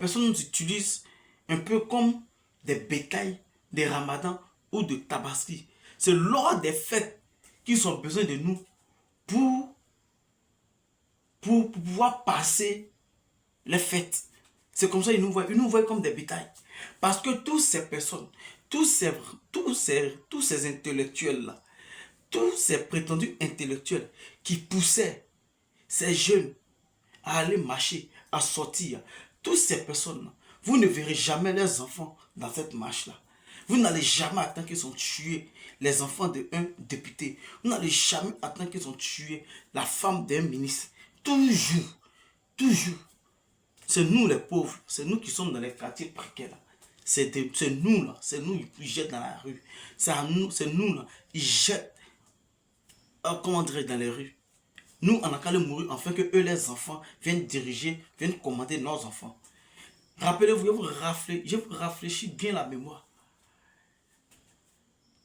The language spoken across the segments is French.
personnes nous utilisent un peu comme des bétails, des ramadans ou de tabaski. C'est lors des fêtes qu'ils ont besoin de nous pour pouvoir passer les fêtes. C'est comme ça qu'ils ils nous voient comme des bétails. Parce que toutes ces personnes, tous ces intellectuels-là, tous ces prétendus intellectuels qui poussaient ces jeunes à aller marcher, à sortir, toutes ces personnes-là, vous ne verrez jamais leurs enfants dans cette marche-là. Vous n'allez jamais attendre qu'ils ont tué les enfants d'un député. Vous n'allez jamais attendre qu'ils ont tué la femme d'un ministre. Toujours, toujours. C'est nous les pauvres, c'est nous qui sommes dans les quartiers précaires. C'est nous là, c'est nous qui jettent dans la rue. C'est nous là, ils jettent, comment dire, dans les rues. Nous, on a qu'à le mourir afin que eux, les enfants, viennent diriger, viennent commander nos enfants. Rappelez-vous, je vous rafraîchis bien la mémoire.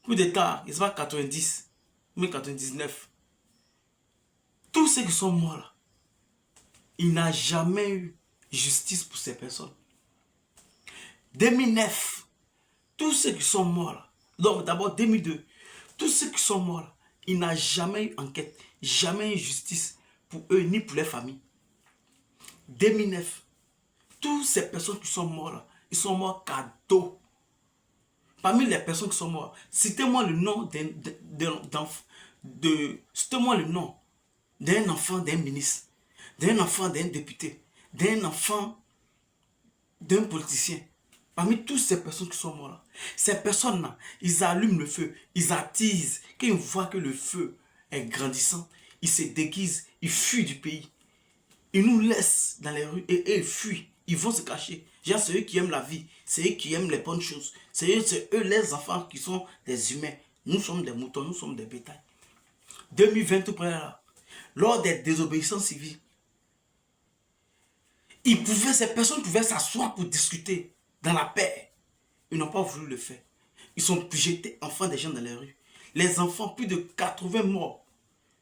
Coup d'état, il se va 90, mais 99. Tous ceux qui sont morts là, il n'a jamais eu justice pour ces personnes. 2009, tous ceux qui sont morts là, donc d'abord 2002, tous ceux qui sont morts là, il n'a jamais eu enquête, jamais eu justice pour eux ni pour les familles. 2009, toutes ces personnes qui sont mortes là, ils sont morts cadeau. Parmi les personnes qui sont mortes, citez-moi le nom citez-moi le nom d'un enfant d'un ministre, d'un enfant d'un député, d'un enfant d'un politicien. Parmi toutes ces personnes qui sont mortes là, ces personnes-là, ils allument le feu, ils attisent. Quand ils voient que le feu est grandissant, ils se déguisent, ils fuient du pays. Ils nous laissent dans les rues et ils fuient. Ils vont se cacher. C'est eux qui aiment la vie, c'est eux qui aiment les bonnes choses. C'est eux les enfants qui sont des humains. Nous sommes des moutons, nous sommes des bétails. 2023 là, lors des désobéissances civiles, ces personnes pouvaient s'asseoir pour discuter dans la paix. Ils n'ont pas voulu le faire. Ils sont jetés enfants des gens dans les rues. Les enfants, plus de 80 morts.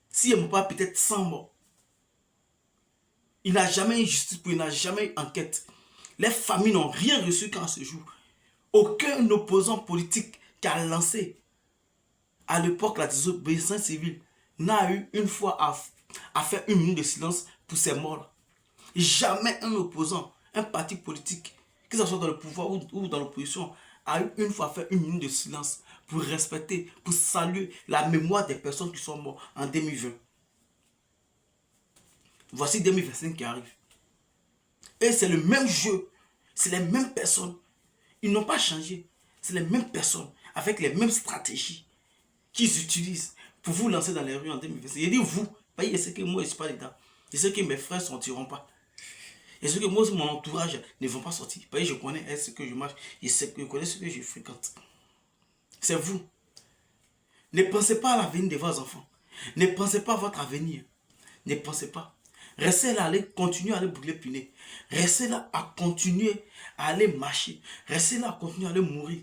S'il n'y a pas peut-être 100 morts. Il n'a jamais eu justice pour, il n'a jamais eu enquête. Les familles n'ont rien reçu quand ce jour. Aucun opposant politique qui a lancé à l'époque la désobéissance civile n'a eu une fois à faire une minute de silence pour ces morts-là. Jamais un opposant, un parti politique, que ce soit dans le pouvoir ou dans l'opposition, a eu une fois à faire une minute de silence pour respecter, pour saluer la mémoire des personnes qui sont mortes en 2020. Voici 2025 qui arrive. Et c'est le même jeu. C'est les mêmes personnes. Ils n'ont pas changé. C'est les mêmes personnes avec les mêmes stratégies qu'ils utilisent pour vous lancer dans les rues en 2025. Je dis vous, parce que je sais que moi je ne suis pas dedans. Je sais que mes frères ne sortiront pas. Je sais que moi, mon entourage ne vont pas sortir. Parce que je connais ce que je marche. Je connais ce que je fréquente. C'est vous. Ne pensez pas à l'avenir de vos enfants. Ne pensez pas à votre avenir. Ne pensez pas. Restez là, allez continuer à aller brûler punais. Restez là à continuer à aller marcher. Restez là à continuer à aller mourir.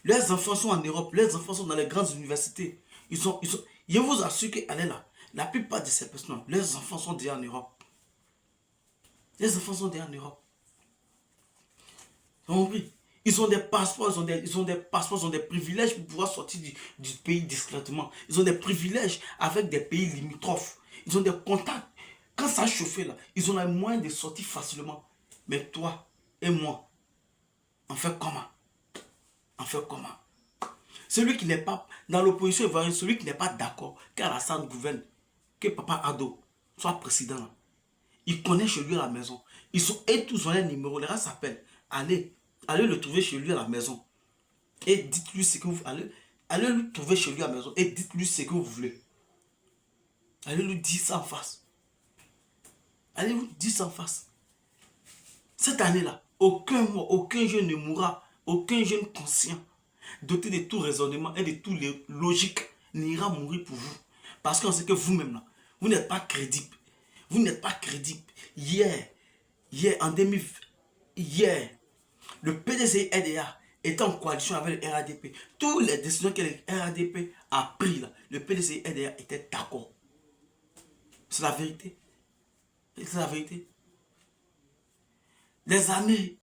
Les enfants sont en Europe, les enfants sont dans les grandes universités. Je vous assure qu'allez là. La plupart de ces personnes, les enfants sont déjà en Europe. Les enfants sont déjà en Europe. Vous avez compris? Ils ont des passeports, ils ont des passeports, ils ont des privilèges pour pouvoir sortir du pays discrètement. Ils ont des privilèges avec des pays limitrophes. Ils ont des contacts. Quand ça chauffe là, ils ont les moyens de sortir facilement. Mais toi et moi, on fait comment? On fait comment? Celui qui n'est pas dans l'opposition ivoirienne, celui qui n'est pas d'accord qu'Alassane gouverne, que Papa Ado soit président, il connaît chez lui à la maison. Et tous ont les numéros, les gens s'appellent. Allez le trouver chez lui à la maison. Et dites-lui ce que vous voulez. Allez le trouver chez lui à la maison et dites-lui ce que vous voulez. Allez lui dire ça en face. Allez lui dire ça en face. Cette année-là, aucun jeune ne mourra. Aucun jeune conscient, doté de tout raisonnement et de toutes les logiques, n'ira mourir pour vous. Parce qu'on sait que vous-même, là, vous n'êtes pas crédible. Vous n'êtes pas crédible. Hier, le PDCI-RDA était en coalition avec le RADP. Toutes les décisions que le RADP a prises, là, le PDCI-RDA était d'accord. C'est la vérité. C'est la vérité. les armées